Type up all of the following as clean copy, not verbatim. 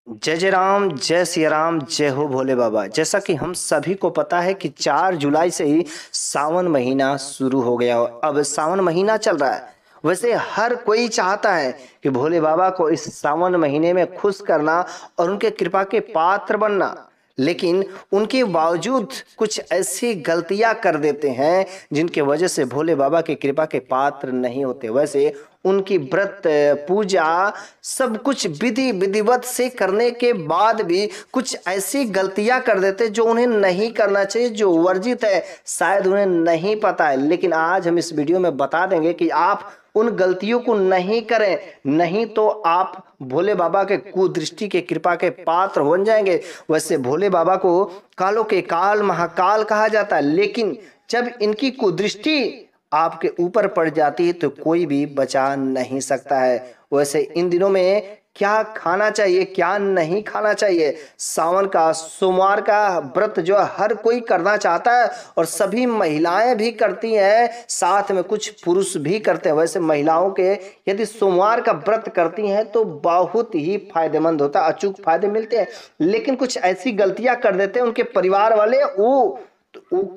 जय जय राम, जय सिया राम, जय हो भोले बाबा। जैसा कि हम सभी को पता है कि 4 जुलाई से ही सावन महीना शुरू हो गया और अब सावन महीना चल रहा है। वैसे हर कोई चाहता है कि भोले बाबा को इस सावन महीने में खुश करना और उनके कृपा के पात्र बनना, लेकिन उनके बावजूद कुछ ऐसी गलतियां कर देते हैं जिनके वजह से भोले बाबा की कृपा के पात्र नहीं होते। वैसे उनकी व्रत पूजा सब कुछ विधिवत से करने के बाद भी कुछ ऐसी गलतियां कर देते जो उन्हें नहीं करना चाहिए, जो वर्जित है, शायद उन्हें नहीं पता है। लेकिन आज हम इस वीडियो में बता देंगे कि आप उन गलतियों को नहीं करें, नहीं तो आप भोले बाबा के कुदृष्टि के कृपा के पात्र बन जाएंगे। वैसे भोले बाबा को कालों के काल महाकाल कहा जाता है, लेकिन जब इनकी कुदृष्टि आपके ऊपर पड़ जाती है तो कोई भी बचा नहीं सकता है। वैसे इन दिनों में क्या खाना चाहिए, क्या नहीं खाना चाहिए, सावन का सोमवार का व्रत जो हर कोई करना चाहता है और सभी महिलाएं भी करती हैं, साथ में कुछ पुरुष भी करते हैं। वैसे महिलाओं के यदि सोमवार का व्रत करती हैं तो बहुत ही फायदेमंद होता है, अचूक फायदे मिलते हैं। लेकिन कुछ ऐसी गलतियां कर देते हैं उनके परिवार वाले, वो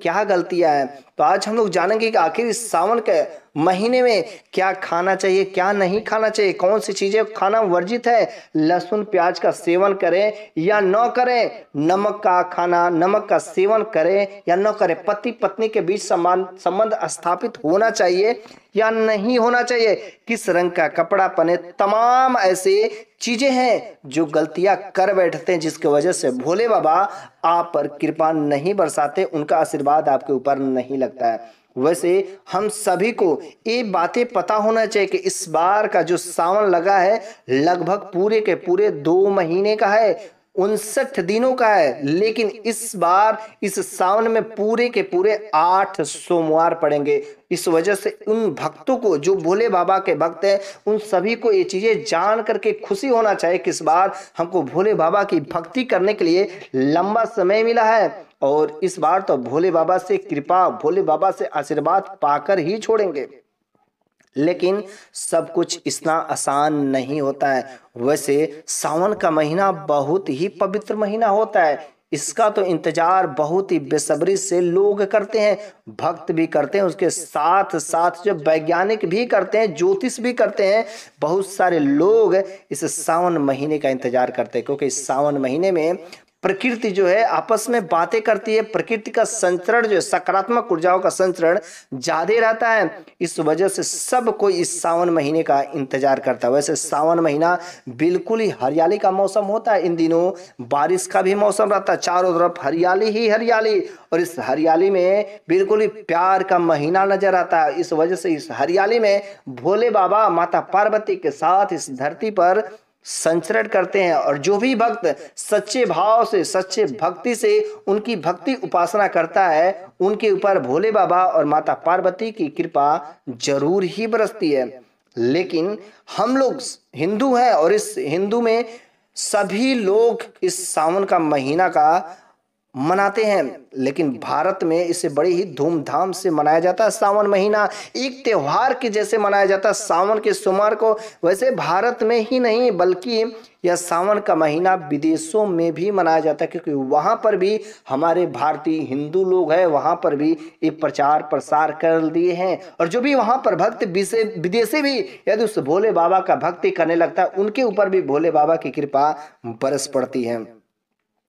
क्या गलतियां हैं, तो आज हम लोग जानेंगे कि आखिर इस सावन के महीने में क्या खाना चाहिए, क्या नहीं खाना चाहिए, कौन सी चीजें खाना वर्जित है, लहसुन प्याज का सेवन करें या न करें, नमक का खाना, नमक का सेवन करें या न करें, पति पत्नी के बीच संबंध स्थापित होना चाहिए या नहीं होना चाहिए, किस रंग का कपड़ा पहने, तमाम ऐसे चीजें हैं जो गलतियां कर बैठते हैं जिसकी वजह से भोले बाबा आप पर कृपा नहीं बरसाते, उनका आशीर्वाद आपके ऊपर नहीं लगता है। वैसे हम सभी को ये बातें पता होना चाहिए कि इस बार का जो सावन लगा है लगभग पूरे के पूरे 2 महीने का है, 59 दिनों का है। लेकिन इस बार इस सावन में पूरे के पूरे 8 सोमवार पड़ेंगे। इस वजह से उन भक्तों को जो भोले बाबा के भक्त हैं उन सभी को ये चीजें जान करके खुशी होना चाहिए कि इस बार हमको भोले बाबा की भक्ति करने के लिए लंबा समय मिला है और इस बार तो भोले बाबा से कृपा, भोले बाबा से आशीर्वाद पाकर ही छोड़ेंगे। लेकिन सब कुछ इतना आसान नहीं होता है। वैसे सावन का महीना बहुत ही पवित्र महीना होता है, इसका तो इंतजार बहुत ही बेसब्री से लोग करते हैं, भक्त भी करते हैं, उसके साथ साथ जो वैज्ञानिक भी करते हैं, ज्योतिष भी करते हैं। बहुत सारे लोग इस सावन महीने का इंतजार करते हैं क्योंकि इस सावन महीने में प्रकृति जो है आपस में बातें करती है, प्रकृति का संचरण जो है, सकारात्मक ऊर्जाओं का संचरण ज्यादा रहता है। इस वजह से सब कोई इस सावन महीने का इंतजार करता है। वैसे सावन महीना बिल्कुल ही हरियाली का मौसम होता है, इन दिनों बारिश का भी मौसम रहता है, चारों तरफ हरियाली ही हरियाली, और इस हरियाली में बिल्कुल ही प्यार का महीना नजर आता है। इस वजह से इस हरियाली में भोले बाबा माता पार्वती के साथ इस धरती पर संचरण करते हैं और जो भी भक्त सच्चे भाव से, सच्चे भक्ति से उनकी भक्ति उपासना करता है उनके ऊपर भोले बाबा और माता पार्वती की कृपा जरूर ही बरसती है। लेकिन हम लोग हिंदू हैं और इस हिंदू में सभी लोग इस सावन का महीना का मनाते हैं, लेकिन भारत में इसे बड़ी ही धूमधाम से मनाया जाता है। सावन महीना एक त्योहार के जैसे मनाया जाता है सावन के सोमवार को। वैसे भारत में ही नहीं बल्कि यह सावन का महीना विदेशों में भी मनाया जाता है क्योंकि वहां पर भी हमारे भारतीय हिंदू लोग हैं, वहां पर भी एक प्रचार प्रसार कर दिए हैं और जो भी वहां पर भक्त विदेशी भी यदि उस भोले बाबा का भक्ति करने लगता है उनके ऊपर भी भोले बाबा की कृपा बरस पड़ती है।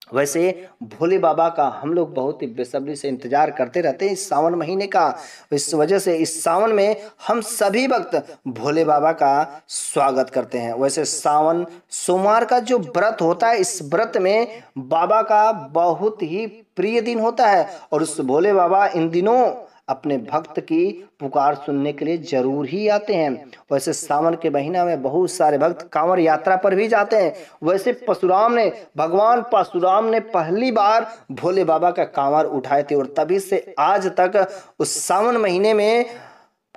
वैसे भोले बाबा का हम लोग बहुत ही बेसब्री से इंतजार करते रहते हैं इस सावन महीने का। इस वजह से इस सावन में हम सभी भक्त भोले बाबा का स्वागत करते हैं। वैसे सावन सोमवार का जो व्रत होता है इस व्रत में बाबा का बहुत ही प्रिय दिन होता है और उस भोले बाबा इन दिनों अपने भक्त की पुकार सुनने के लिए जरूर ही आते हैं। वैसे सावन के महीना में बहुत सारे भक्त कांवड़ यात्रा पर भी जाते हैं। वैसे भगवान परशुराम ने पहली बार भोले बाबा का कांवड़ उठाए थे और तभी से आज तक उस सावन महीने में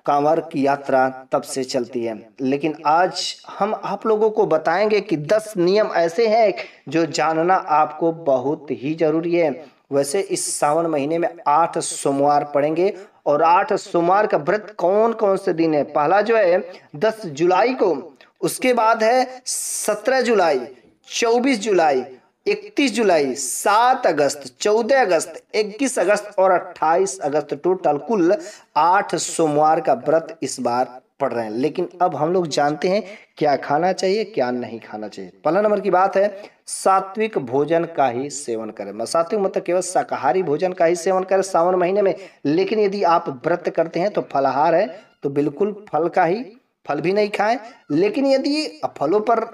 कांवड़ की यात्रा तब से चलती है। लेकिन आज हम आप लोगों को बताएंगे कि 10 नियम ऐसे हैं जो जानना आपको बहुत ही जरूरी है। वैसे इस सावन महीने में 8 सोमवार पड़ेंगे और 8 सोमवार का व्रत कौन कौन से दिन है। पहला जो है 10 जुलाई को, उसके बाद है 17 जुलाई, 24 जुलाई, 31 जुलाई, 7 अगस्त, 14 अगस्त, 21 अगस्त और 28 अगस्त, टोटल कुल 8 सोमवार का व्रत इस बार पड़ रहे हैं। लेकिन अब हम लोग जानते हैं क्या खाना चाहिए क्या नहीं खाना चाहिए। पहला नंबर की बात है सात्विक भोजन का ही सेवन करें। सात्विक मतलब केवल शाकाहारी भोजन का ही सेवन करें सावन महीने में। लेकिन यदि आप व्रत करते हैं तो फलाहार है तो बिल्कुल फल का ही, फल भी नहीं खाएं। लेकिन यदि फलों पर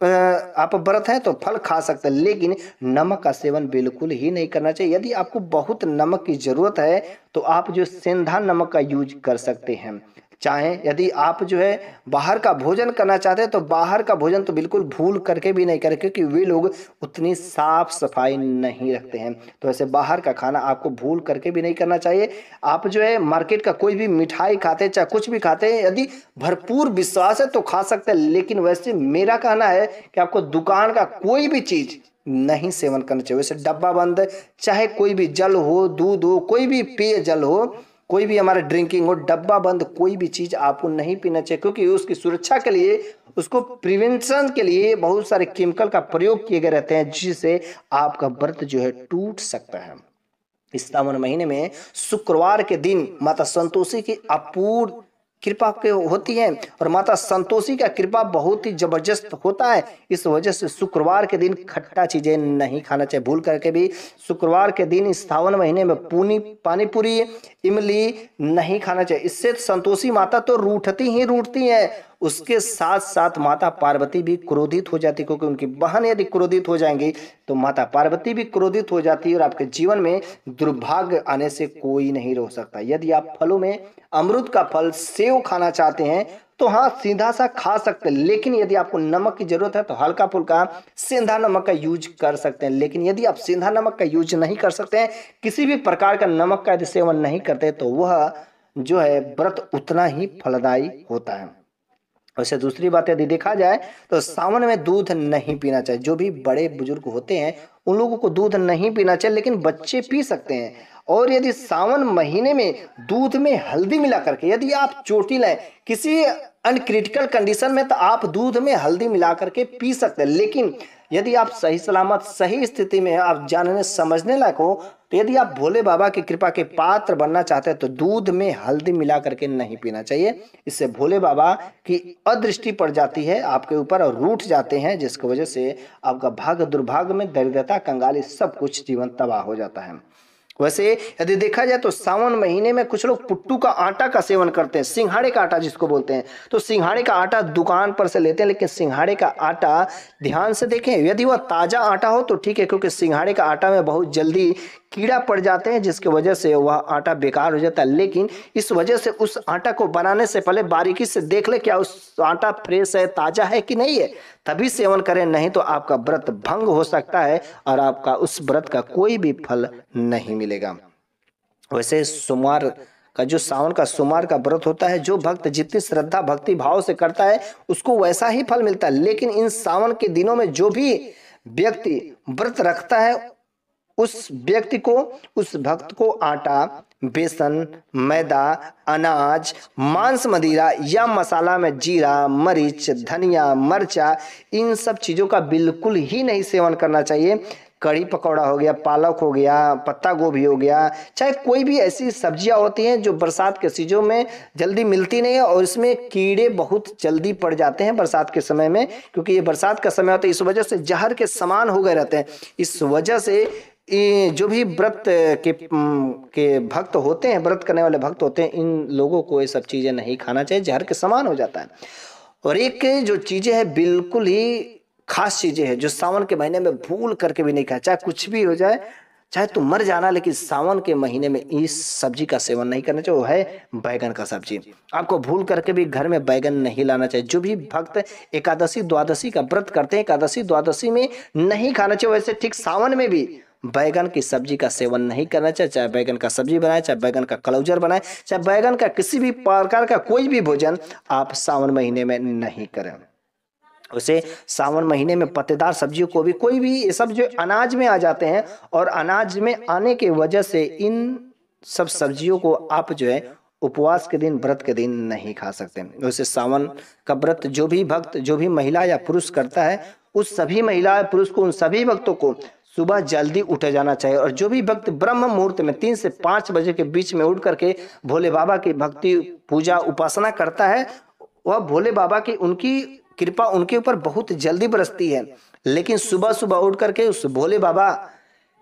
आप व्रत हैं तो फल खा सकते हैं, लेकिन नमक का सेवन बिल्कुल ही नहीं करना चाहिए। यदि आपको बहुत नमक की जरूरत है तो आप जो सेंधा नमक का यूज कर सकते हैं। चाहे यदि आप जो है बाहर का भोजन करना चाहते हैं तो बाहर का भोजन तो बिल्कुल भूल करके भी नहीं करें, क्योंकि वे लोग उतनी साफ सफाई नहीं रखते हैं। तो ऐसे बाहर का खाना आपको भूल करके भी नहीं करना चाहिए। आप जो है मार्केट का कोई भी मिठाई खाते हैं चाहे कुछ भी खाते हैं, यदि भरपूर विश्वास है तो खा सकते हैं। लेकिन वैसे मेरा कहना है कि आपको दुकान का कोई भी चीज नहीं सेवन करना चाहिए। वैसे डब्बा बंद, चाहे कोई भी जल हो, दूध हो, कोई भी पेय जल हो, कोई भी हमारा ड्रिंकिंग हो, डब्बा बंद कोई भी चीज आपको नहीं पीना चाहिए, क्योंकि उसकी सुरक्षा के लिए, उसको प्रिवेंशन के लिए बहुत सारे केमिकल का प्रयोग किए गए रहते हैं, जिससे आपका व्रत जो है टूट सकता है। इस सावन महीने में शुक्रवार के दिन माता संतोषी की अपूर्व कृपा के होती है और माता संतोषी का कृपा बहुत ही जबरदस्त होता है। इस वजह से शुक्रवार के दिन खट्टा चीजें नहीं खाना चाहिए। भूल करके भी शुक्रवार के दिन इस सावन महीने में पानी पूरी, इमली नहीं खाना चाहिए। इससे संतोषी माता तो रूठती ही रूठती है, उसके साथ साथ माता पार्वती भी क्रोधित हो जाती, क्योंकि उनकी बहन यदि क्रोधित हो जाएंगी तो माता पार्वती भी क्रोधित हो जाती है और आपके जीवन में दुर्भाग्य आने से कोई नहीं रोक सकता। यदि आप फलों में अमरूद का फल, सेव खाना चाहते हैं तो हाँ सीधा सा खा सकते हैं, लेकिन यदि आपको नमक की जरूरत है तो हल्का फुल्का सेंधा नमक का यूज कर सकते हैं। लेकिन यदि आप सेंधा नमक का यूज नहीं कर सकते हैं, किसी भी प्रकार का नमक का यदि सेवन नहीं करते, तो वह जो है व्रत उतना ही फलदायी होता है। वैसे दूसरी बात यदि देखा जाए तो सावन में दूध नहीं पीना चाहिए। जो भी बड़े बुजुर्ग होते हैं उन लोगों को दूध नहीं पीना चाहिए, लेकिन बच्चे पी सकते हैं। और यदि सावन महीने में दूध में हल्दी मिला करके, यदि आप चोटिल हैं, किसी अनक्रिटिकल कंडीशन में, तो आप दूध में हल्दी मिला करके पी सकते हैं। लेकिन यदि आप सही सलामत सही स्थिति में आप जानने समझने लायक हो, तो यदि आप भोले बाबा की कृपा के पात्र बनना चाहते हैं तो दूध में हल्दी मिला करके नहीं पीना चाहिए। इससे भोले बाबा की अदृष्टि पड़ जाती है आपके ऊपर और रूठ जाते हैं, जिसकी वजह से आपका भाग्य दुर्भाग्य में दरिद्रता, कंगाली, सब कुछ जीवन तबाह हो जाता है। वैसे यदि देखा जाए तो सावन महीने में कुछ लोग पुट्टू का आटा का सेवन करते हैं, सिंघाड़े का आटा जिसको बोलते हैं। तो सिंघाड़े का आटा दुकान पर से लेते हैं, लेकिन सिंघाड़े का आटा ध्यान से देखें, यदि वह ताजा आटा हो तो ठीक है, क्योंकि सिंघाड़े का आटा में बहुत जल्दी कीड़ा पड़ जाते हैं, जिसकी वजह से वह आटा बेकार हो जाता है। लेकिन इस वजह से उस आटा को बनाने से पहले बारीकी से देख ले क्या उस आटा फ्रेश है, ताजा है कि नहीं है, तभी सेवन करें, नहीं तो आपका व्रत भंग हो सकता है और आपका उस व्रत का कोई भी फल नहीं मिलेगा। वैसे सोमवार का जो सावन का सोमवार का व्रत होता है, जो भक्त जितनी श्रद्धा भक्ति भाव से करता है उसको वैसा ही फल मिलता है। लेकिन इन सावन के दिनों में जो भी व्यक्ति व्रत रखता है उस व्यक्ति को, उस भक्त को आटा, बेसन, मैदा, अनाज, मांस, मदिरा या मसाला में जीरा, मरीच, धनिया, मरचा, इन सब चीज़ों का बिल्कुल ही नहीं सेवन करना चाहिए। कड़ी पकौड़ा हो गया, पालक हो गया, पत्ता गोभी हो गया, चाहे कोई भी ऐसी सब्जियां होती हैं जो बरसात के सीजन में जल्दी मिलती नहीं है और इसमें कीड़े बहुत जल्दी पड़ जाते हैं बरसात के समय में, क्योंकि ये बरसात का समय होता है, इस वजह से जहर के समान हो गए रहते हैं। इस वजह से जो भी व्रत के भक्त होते हैं, व्रत करने वाले भक्त होते हैं, इन लोगों को ये सब चीज़ें नहीं खाना चाहिए, जहर के समान हो जाता है। और एक जो चीज़ें हैं बिल्कुल ही खास चीज़ें हैं जो सावन के महीने में भूल करके भी नहीं खाए, चाहे कुछ भी हो जाए, चाहे तुम मर जाना, लेकिन सावन के महीने में इस सब्जी का सेवन नहीं करना चाहिए, वो है बैगन का सब्जी। आपको भूल करके भी घर में बैगन नहीं लाना चाहिए। जो भी भक्त एकादशी द्वादशी का व्रत करते हैं, एकादशी द्वादशी में नहीं खाना चाहिए। वैसे ठीक सावन में भी बैगन की सब्जी का सेवन नहीं करना चाहिए, चाहे बैगन का सब्जी बनाए, चाहे बैगन का कलौजर बनाए, चाहे बैगन का किसी भी प्रकार का कोई भी भोजन आप सावन महीने में नहीं करें। उसे सावन महीने में पत्तेदार सब्जियों को भी, कोई भी ये सब जो अनाज में आ जाते हैं और अनाज में आने की वजह से इन सब सब्जियों को आप जो है उपवास के दिन, व्रत के दिन नहीं खा सकते। वैसे सावन का व्रत जो भी भक्त, जो भी महिला या पुरुष करता है उस सभी महिला पुरुष को, उन सभी भक्तों को सुबह जल्दी उठ जाना चाहिए। और जो भी भक्त ब्रह्म मुहूर्त में 3 से 5 बजे के बीच में उठ करके भोले बाबा की भक्ति पूजा उपासना करता है, वह भोले बाबा की उनकी कृपा उनके ऊपर बहुत जल्दी बरसती है। लेकिन सुबह सुबह उठ करके उस भोले बाबा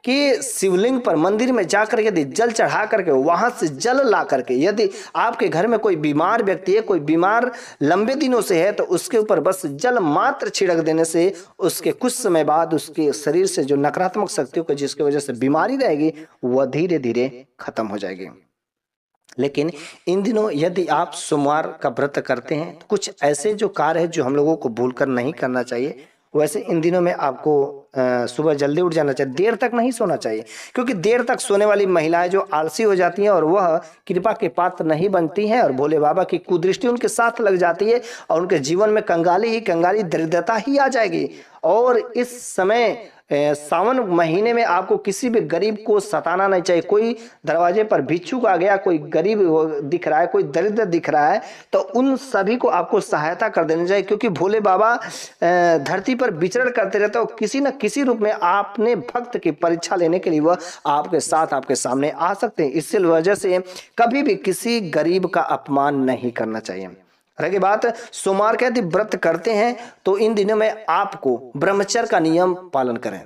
कि शिवलिंग पर मंदिर में जाकर यदि जल चढ़ा करके वहां से जल ला करके, यदि आपके घर में कोई बीमार व्यक्ति है, कोई बीमार लंबे दिनों से है, तो उसके ऊपर बस जल मात्र छिड़क देने से उसके कुछ समय बाद उसके शरीर से जो नकारात्मक शक्तियों को जिसकी वजह से बीमारी रहेगी वह धीरे धीरे खत्म हो जाएगी। लेकिन इन दिनों यदि आप सोमवार का व्रत करते हैं तो कुछ ऐसे जो कार्य है जो हम लोगों को भूलकर नहीं करना चाहिए। वैसे इन दिनों में आपको सुबह जल्दी उठ जाना चाहिए, देर तक नहीं सोना चाहिए, क्योंकि देर तक सोने वाली महिलाएं जो आलसी हो जाती हैं और वह कृपा के पात्र नहीं बनती हैं और भोले बाबा की कुदृष्टि उनके साथ लग जाती है और उनके जीवन में कंगाली ही कंगाली, दरिद्रता ही आ जाएगी। और इस समय सावन महीने में आपको किसी भी गरीब को सताना नहीं चाहिए। कोई दरवाजे पर भिक्षुक आ गया, कोई गरीब दिख रहा है, कोई दरिद्र दिख रहा है, तो उन सभी को आपको सहायता कर देनी चाहिए, क्योंकि भोले बाबा धरती पर विचरण करते रहते हैं और किसी न किसी रूप में आपने भक्त की परीक्षा लेने के लिए वह आपके साथ आपके सामने आ सकते हैं। इसी वजह से कभी भी किसी गरीब का अपमान नहीं करना चाहिए। रही बात सोमवार के यदि व्रत करते हैं तो इन दिनों में आपको ब्रह्मचर्य का नियम पालन करें।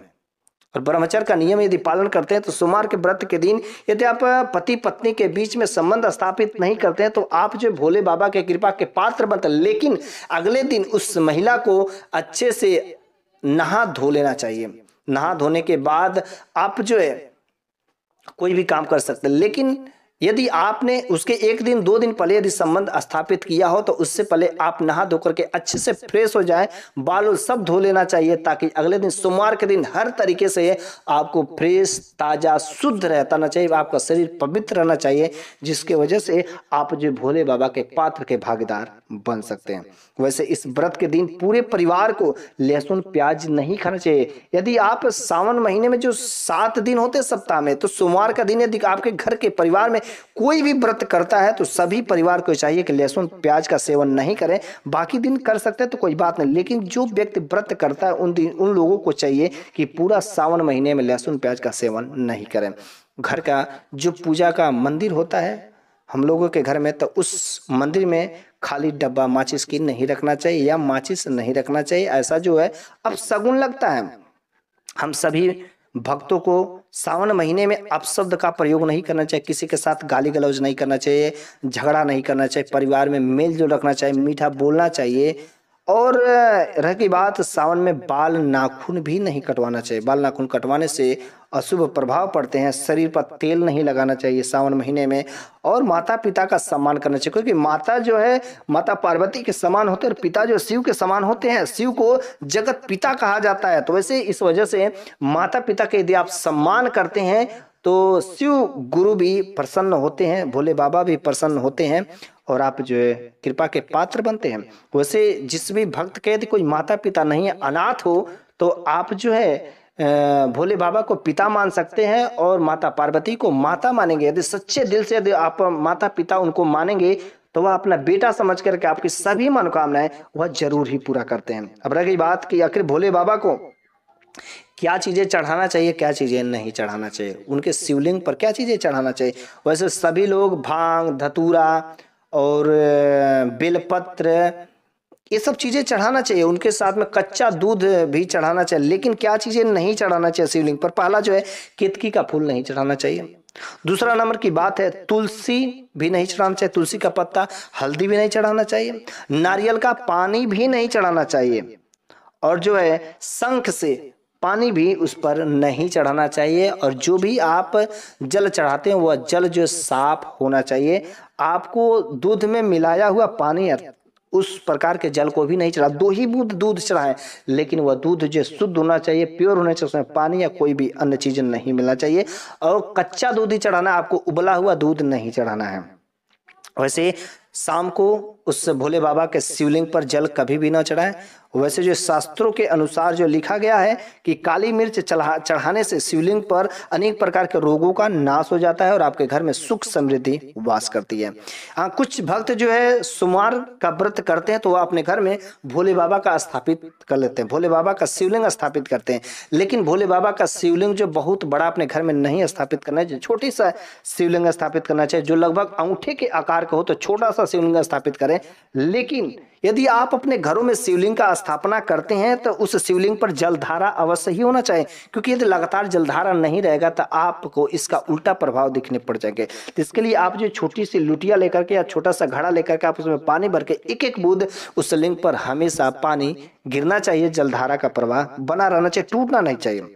और ब्रह्मचर्य का नियम यदि पालन करते हैं तो सोमवार के व्रत के दिन यदि आप पति पत्नी के बीच में संबंध स्थापित नहीं करते हैं तो आप जो भोले बाबा के कृपा के पात्र बनते हैं। लेकिन अगले दिन उस महिला को अच्छे से नहा धो लेना चाहिए। नहा धोने के बाद आप जो है कोई भी काम कर सकते हैं। लेकिन यदि आपने उसके 1 दिन 2 दिन पहले यदि संबंध स्थापित किया हो तो उससे पहले आप नहा धो करके अच्छे से फ्रेश हो जाए, बाल सब धो लेना चाहिए, ताकि अगले दिन सोमवार के दिन हर तरीके से आपको फ्रेश, ताजा, शुद्ध रहना चाहिए, आपका शरीर पवित्र रहना चाहिए, जिसके वजह से आप जो भोले बाबा के पात्र के भागीदार बन सकते हैं। वैसे इस व्रत के दिन पूरे परिवार को लहसुन प्याज नहीं खाना चाहिए। यदि आप सावन महीने में जो 7 दिन होते हैं सप्ताह में, तो सोमवार का दिन यदि आपके घर के परिवार में कोई भी व्रत करता है तो सभी परिवार को चाहिए कि लहसुन प्याज का सेवन नहीं करें। बाकी दिन कर सकते हैं तो कोई बात नहीं, लेकिन जो व्यक्ति व्रत करता है उन लोगों को चाहिए कि पूरा सावन महीने में लहसुन प्याज का सेवन नहीं करें। घर का जो पूजा का मंदिर होता है हम लोगों के घर में, तो उस मंदिर में खाली डब्बा माचिस की नहीं रखना चाहिए या माचिस नहीं रखना चाहिए। ऐसा जो है अब शगुन लगता है। हम सभी भक्तों को सावन महीने में अपशब्द का प्रयोग नहीं करना चाहिए, किसी के साथ गाली गलौज नहीं करना चाहिए, झगड़ा नहीं करना चाहिए, परिवार में मेल जोल रखना चाहिए, मीठा बोलना चाहिए। और रह की बात, सावन में बाल नाखून भी नहीं कटवाना चाहिए। बाल नाखून कटवाने से अशुभ प्रभाव पड़ते हैं। शरीर पर तेल नहीं लगाना चाहिए सावन महीने में। और माता पिता का सम्मान करना चाहिए, क्योंकि माता जो है माता पार्वती के समान होते हैं और पिता जो शिव के समान होते हैं। शिव को जगत पिता कहा जाता है। तो वैसे इस वजह से माता पिता के यदि आप सम्मान करते हैं तो शिव गुरु भी प्रसन्न होते हैं, भोले बाबा भी प्रसन्न होते हैं और आप जो है कृपा के पात्र बनते हैं। वैसे जिस भी भक्त के यदि कोई माता पिता नहीं है, अनाथ हो, तो आप जो है भोले बाबा को पिता मान सकते हैं और माता पार्वती को माता मानेंगे। यदि सच्चे दिल से यदि आप माता पिता उनको मानेंगे तो वह अपना बेटा समझ करके आपकी सभी मनोकामनाएं वह जरूर ही पूरा करते हैं। अब रह गई बात कि आखिर भोले बाबा को क्या चीजें चढ़ाना चाहिए, क्या चीजें नहीं चढ़ाना चाहिए, उनके शिवलिंग पर क्या चीजें चढ़ाना चाहिए। वैसे सभी लोग भांग, धतूरा और बेलपत्र ये सब चीजें चढ़ाना चाहिए। उनके साथ में कच्चा दूध भी चढ़ाना चाहिए। लेकिन क्या चीजें नहीं चढ़ाना चाहिए शिवलिंग पर? पहला जो है केतकी का फूल नहीं चढ़ाना चाहिए। दूसरा नंबर की बात है तुलसी भी नहीं चढ़ाना चाहिए, तुलसी का पत्ता, हल्दी भी नहीं चढ़ाना चाहिए, नारियल का पानी भी नहीं चढ़ाना चाहिए, और जो है शंख से पानी भी उस पर नहीं चढ़ाना चाहिए। और जो भी आप जल चढ़ाते हैं वह जल जो साफ होना चाहिए। आपको दूध में मिलाया हुआ पानी उस प्रकार के जल को भी नहीं चढ़ा। 2 ही बूंद दूध चढ़ाएं, लेकिन वह दूध जो शुद्ध होना चाहिए, प्योर होना चाहिए, उसमें पानी या कोई भी अन्य चीज नहीं मिलना चाहिए। और कच्चा दूध ही चढ़ाना, आपको उबला हुआ दूध नहीं चढ़ाना है। वैसे शाम को उस भोले बाबा के शिवलिंग पर जल कभी भी ना चढ़ाएं। वैसे जो शास्त्रों के अनुसार जो लिखा गया है कि काली मिर्च चढ़ाने से शिवलिंग पर अनेक प्रकार के रोगों का नाश हो जाता है और आपके घर में सुख समृद्धि वास करती है। हाँ, कुछ भक्त जो है सोमवार का व्रत करते हैं तो वह अपने घर में भोले बाबा का स्थापित कर लेते हैं, भोले बाबा का शिवलिंग स्थापित करते हैं। लेकिन भोले बाबा का शिवलिंग जो बहुत बड़ा अपने घर में नहीं स्थापित करना चाहिए, छोटी सा शिवलिंग स्थापित करना चाहिए जो लगभग अंगूठे के आकार का हो तो छोटा सा शिवलिंग स्थापित करें। लेकिन यदि आप अपने घरों में शिवलिंग का स्थापना करते हैं तो उस शिवलिंग पर जलधारा अवश्य ही होना चाहिए, क्योंकि यदि लगातार जलधारा नहीं रहेगा तो आपको इसका उल्टा प्रभाव दिखने पड़ जाएंगे। तो इसके लिए आप जो छोटी सी लुटिया लेकर के या छोटा सा घड़ा लेकर के आप उसमें पानी भर के एक एक बूंद उस शिवलिंग पर हमेशा पानी गिरना चाहिए, जलधारा का प्रवाह बना रहना चाहिए, टूटना नहीं चाहिए।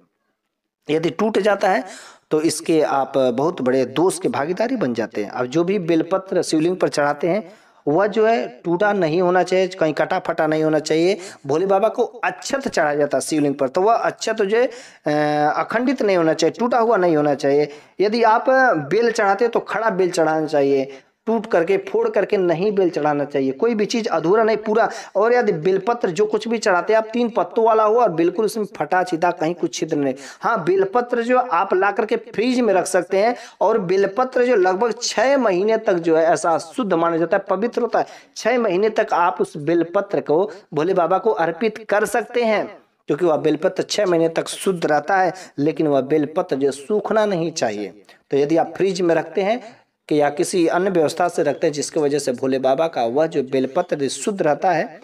यदि टूट जाता है तो इसके आप बहुत बड़े दोष के भागीदारी बन जाते हैं। अब जो भी बेलपत्र शिवलिंग पर चढ़ाते हैं वह जो है टूटा नहीं होना चाहिए, कहीं कटा फटा नहीं होना चाहिए। भोले बाबा को अक्षत चढ़ाया जाता है शिवलिंग पर तो वह अक्षत जो है अखंडित नहीं होना चाहिए, टूटा हुआ नहीं होना चाहिए। यदि आप बेल चढ़ाते हैं तो खड़ा बेल चढ़ाना चाहिए, टूट करके फोड़ करके नहीं बेल चढ़ाना चाहिए। कोई भी चीज अधूरा नहीं पूरा। और यदि बेलपत्र जो कुछ भी चढ़ाते हैं आप 3 पत्तों वाला हो और बिल्कुल उसमें फटा छिदा कहीं कुछ छिद्र नहीं। हाँ, बेलपत्र जो आप ला करके फ्रिज में रख सकते हैं और बेलपत्र जो लगभग 6 महीने तक जो है ऐसा शुद्ध माना जाता है, पवित्र होता है। 6 महीने तक आप उस बेलपत्र को भोले बाबा को अर्पित कर सकते हैं, क्योंकि वह बेलपत्र 6 महीने तक शुद्ध रहता है। लेकिन वह बेलपत्र जो सूखना नहीं चाहिए। तो यदि आप फ्रिज में रखते हैं कि या किसी अन्य व्यवस्था से रखते हैं जिसकी वजह से भोले बाबा का वह जो बेलपत्र शुद्ध रहता है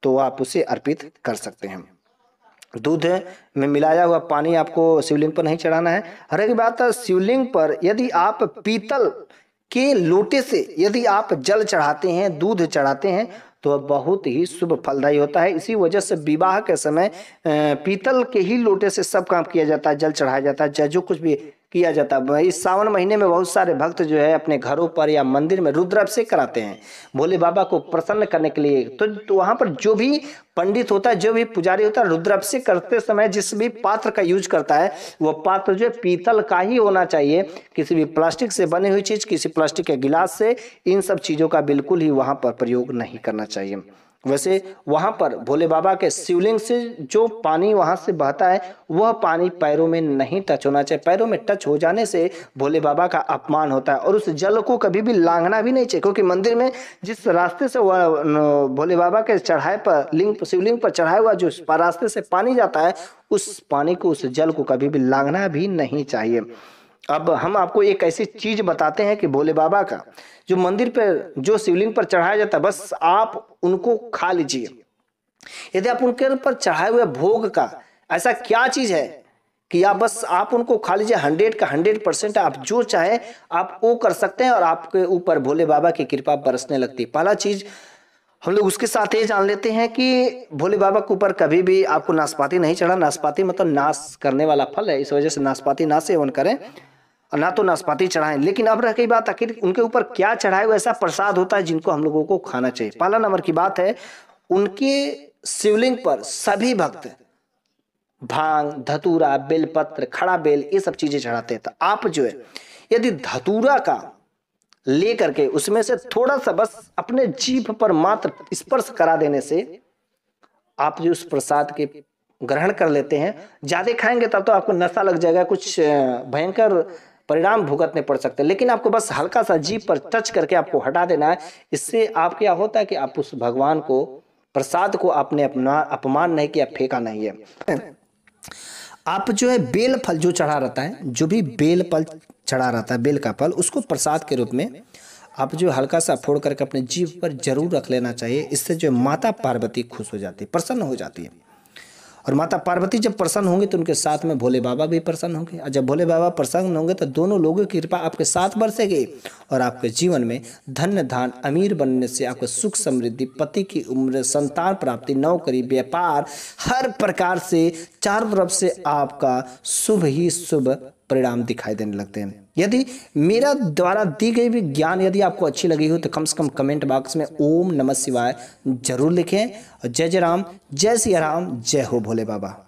तो आप उसे अर्पित कर सकते हैं। दूध में मिलाया हुआ पानी आपको शिवलिंग पर नहीं चढ़ाना है। हर एक बात है, शिवलिंग पर यदि आप पीतल के लोटे से यदि आप जल चढ़ाते हैं, दूध चढ़ाते हैं तो बहुत ही शुभ फलदायी होता है। इसी वजह से विवाह के समय पीतल के ही लोटे से सब काम किया जाता है, जल चढ़ाया जाता है, जो कुछ भी किया जाता है। इस सावन महीने में बहुत सारे भक्त जो है अपने घरों पर या मंदिर में रुद्राभिषेक कराते हैं भोले बाबा को प्रसन्न करने के लिए। तो वहां पर जो भी पंडित होता है, जो भी पुजारी होता है, रुद्राभिषेक करते समय जिस भी पात्र का यूज करता है वह पात्र जो है पीतल का ही होना चाहिए। किसी भी प्लास्टिक से बनी हुई चीज, किसी प्लास्टिक के गिलास से, इन सब चीजों का बिल्कुल ही वहां पर प्रयोग नहीं करना चाहिए। वैसे वहां पर भोले बाबा के शिवलिंग से जो पानी वहां से बहता है वह पानी पैरों में नहीं टच होना चाहिए। पैरों में टच हो जाने से भोले बाबा का अपमान होता है और उस जल को कभी भी लांघना भी नहीं चाहिए, क्योंकि मंदिर में जिस रास्ते से वह भोले बाबा के चढ़ाए पर शिवलिंग पर चढ़ाया हुआ जो रास्ते से पानी जाता है उस पानी को, उस जल को कभी भी लांघना भी नहीं चाहिए। अब हम आपको एक ऐसी चीज बताते हैं कि भोले बाबा का जो मंदिर पर जो शिवलिंग पर चढ़ाया जाता है बस आप उनको खा लीजिए। यदि आप उनके ऊपर चढ़ाए हुए भोग का ऐसा क्या चीज है कि आप उनको खा लीजिए, 100 का 100% आप जो चाहे आप वो कर सकते हैं और आपके ऊपर भोले बाबा की कृपा बरसने लगती है। पहला चीज हम लोग उसके साथ ये जान लेते हैं कि भोले बाबा के ऊपर कभी भी आपको नाशपाती नहीं चढ़ा। नाशपाती मतलब नाश करने वाला फल है, इस वजह से नाशपाती ना सेवन करें और ना तो नाशपाती चढ़ाएं। लेकिन अब रह गई बात आखिर उनके ऊपर क्या चढ़ाए हुआ ऐसा प्रसाद होता है जिनको हम लोगों को खाना चाहिए। पहला नंबर की बात है, उनके शिवलिंग पर सभी भक्त भांग, धतूरा, बेलपत्र, खड़ा बेल ये सब चीजें चढ़ाते हैं। तो आप जो है यदि धतूरा का ले करके उसमें से थोड़ा सा बस अपने जीभ पर मात्र स्पर्श करा देने से आप जो उस प्रसाद के ग्रहण कर लेते हैं, ज्यादा खाएंगे तब तो आपको नशा लग जाएगा, कुछ भयंकर परिणाम भुगतने पड़ सकते हैं। लेकिन आपको बस हल्का सा जीभ पर टच करके आपको हटा देना है। इससे आप क्या होता है कि आप उस भगवान को प्रसाद को आपने अपना अपमान नहीं किया, फेंका नहीं है। आप जो है बेल फल जो चढ़ा रहता है, जो भी बेल फल चढ़ा रहता है, बेल का फल उसको प्रसाद के रूप में आप जो हल्का सा फोड़ करके अपने जीभ पर जरूर रख लेना चाहिए। इससे जो माता पार्वती खुश हो जाती है, प्रसन्न हो जाती है। और माता पार्वती जब प्रसन्न होंगे तो उनके साथ में भोले बाबा भी प्रसन्न होंगे और जब भोले बाबा प्रसन्न होंगे तो दोनों लोगों की कृपा आपके साथ बरसेगी और आपके जीवन में धन्य धान अमीर बनने से आपको सुख समृद्धि, पति की उम्र, संतान प्राप्ति, नौकरी, व्यापार, हर प्रकार से चारों तरफ से आपका शुभ ही शुभ परिणाम दिखाई देने लगते हैं। यदि मेरा द्वारा दी गई भी ज्ञान यदि आपको अच्छी लगी हो तो कम से कम कमेंट बॉक्स में ओम नमः शिवाय जरूर लिखें। और जय जय राम, जय सिया राम, जय हो भोले बाबा।